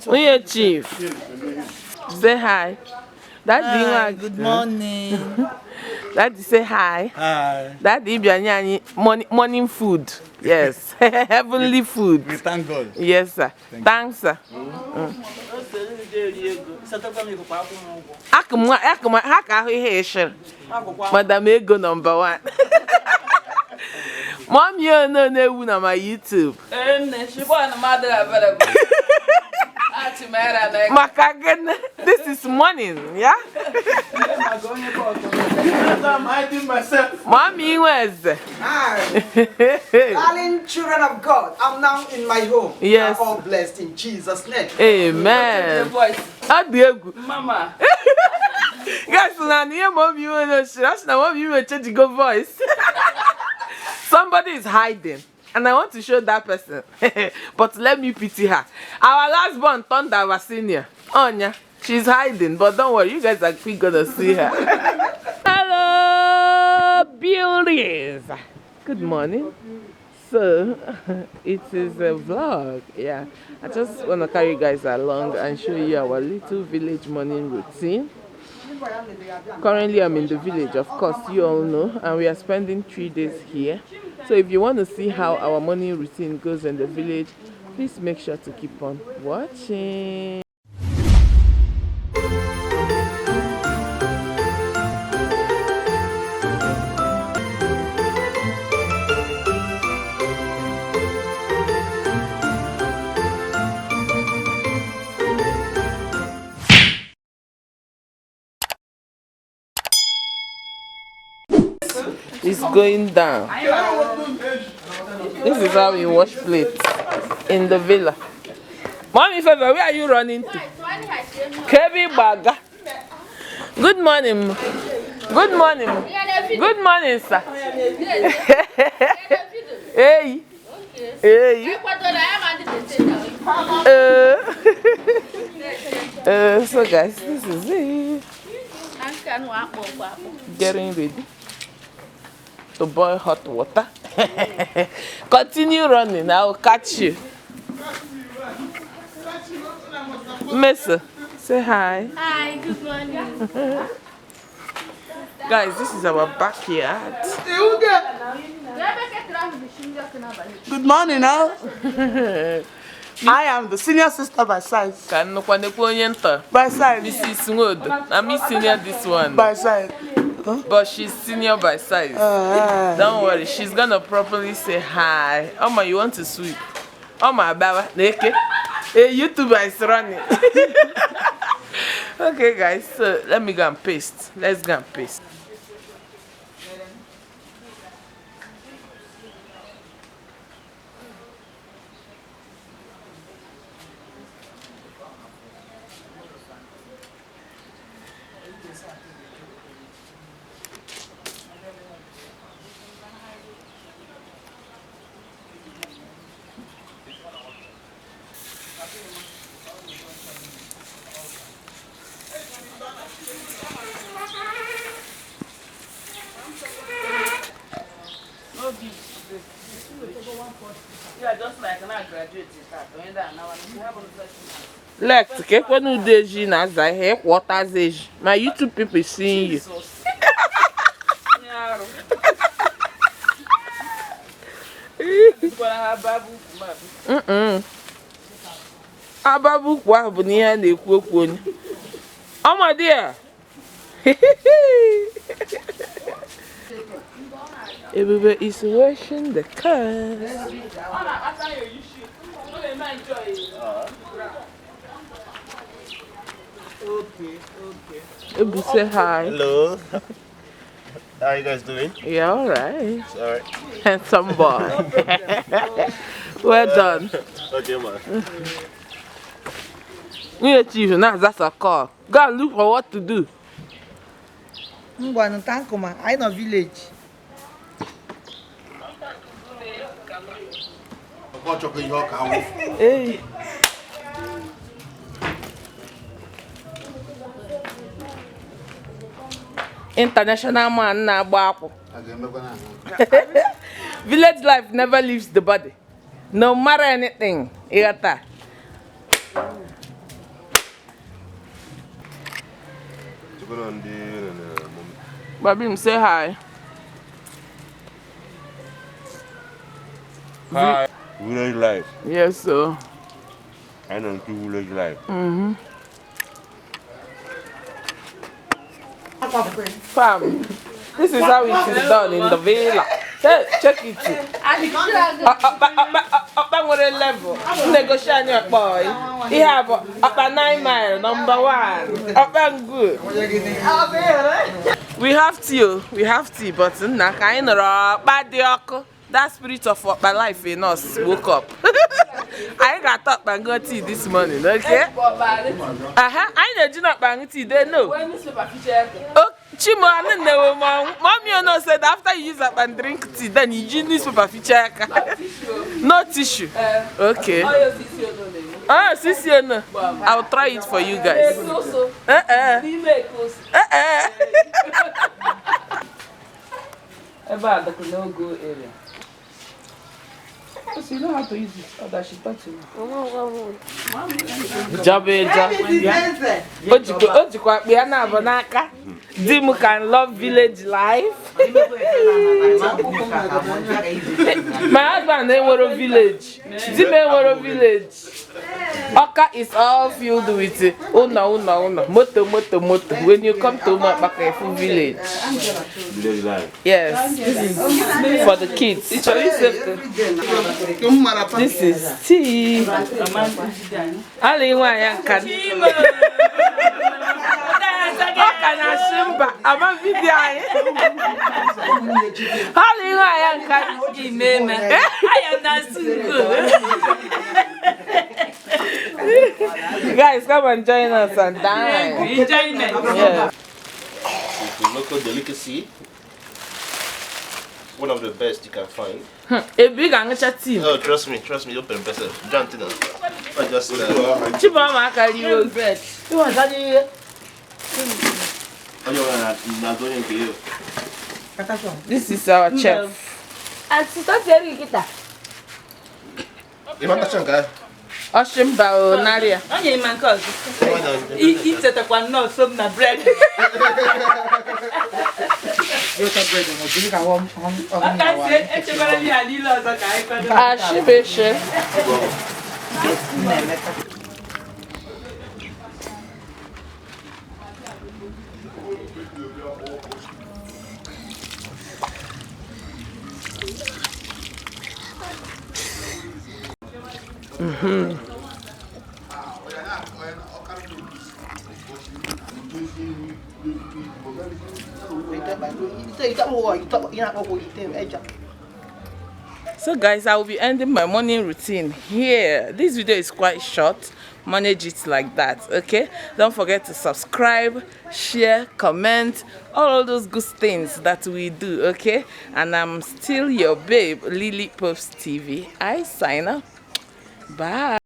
We chief. Say hi. Daddy, good morning. Daddy, say hi. Hi. Daddy, morning food. Yes, heavenly food. We thank God. Yes, sir. Thanks, sir. Madam Ego #1. Mom, you know on my YouTube. Makagen, this is morning, yeah? I'm hiding myself. Mommy, where's? Hi. Darling children of God, I'm now in my home. Yes. We are all blessed in Jesus' name. Amen. Mama. Guys, now near mom, you know, that's now mom, you will change the voice. Somebody is hiding. And I want to show that person. But let me pity her. Our last born turned our senior. Onya. She's hiding. But don't worry. You guys are quick gonna see her. Hello, beauties. Good morning. So, it is a vlog. Yeah. I just want to carry you guys along and show you our little village morning routine. Currently, I'm in the village, of course, you all know, and we are spending 3 days here. So if you want to see how our morning routine goes in the village, please make sure to keep on watching. It's going down. This is how we wash plates in the villa. Mommy Favor, where are you running to? Kebi Baga. Good morning. Good morning. Good morning, sir. Hey. Hey. So guys, this is it. Getting ready to boil hot water. Continue running, I will catch you. Mesa, say hi. Hi, good morning. Guys, this is our backyard. Good morning now. I am the senior sister by size. By size. Mrs. Wood. I'm senior this one. By size. Huh? But she's senior by size. Don't worry, she's gonna properly say hi. Oma, you want to sweep? Oma, Baba, naked. Hey, YouTuber is running. Okay, guys, so let me go and paste. Let's go and paste. Yeah, just like I graduated. Lect, que quando o Deji nas aí water Deji. My YouTube people seeing you. Ababu kwa bụ n'ihe a na-ekwu okwu onye. Oh my dear. Everybody is washing the cars. Okay. Ebu, say hi. Hello. How are you guys doing? Yeah, all right. It's all right. Handsome boy. Well done. Okay, man. We chief, now that's a call. Go and look for what to do. I'm going to thank you, man. I'm in a village. Hey. International man na agba. Village life never leaves the body. No matter anything. You got that? Babim, say hi. Hi. Village life. Yes, sir. I know village life. Fam, this is how it is done in the villa. Check it. Up with a level. Negotiate your boy. He have up a 9 mile, number 1. Up and good. We have tea. We have tea, but that spirit of my life in us woke up. I got up and got tea this morning, okay? I know you not bang tea, they know. Oh, Chimo, I don't know, Mom, you know, said after you use up and drink tea, then you use newspaper feature. No tissue. Okay. Oh, sister, no. I'll try it for you guys. About the no go area. So you know how to use it. Oh, that she taught you. Dimu can love village life. My husband they were a village. Dimu were a village. Oka is all filled with una. Moto. When you come to Mapaka village. Village life. Yes, this is for the kids. This is tea. Ali Wayankan. I'm video. Ali Wayankan. I am not so good. Guys, come and join us and dine. Yeah. It's a local delicacy. One of the best you can find. A big tea. Oh, trust me, open better. John Tina. I just Chibama carry bread. You want that? This is our chef. And stop telling you that. You want to guy? Oshimba Naria. Only man calls. Eat at one no some na bread. You can bread and you can warm. I say it's going to be a little bit. Ah, chef. So guys, I will be ending my morning routine here. This video is quite short. Manage it like that, okay? Don't forget to subscribe, share, comment, all those good things that we do, okay? And I'm still your babe, Lily Pops TV. I sign up. Bye.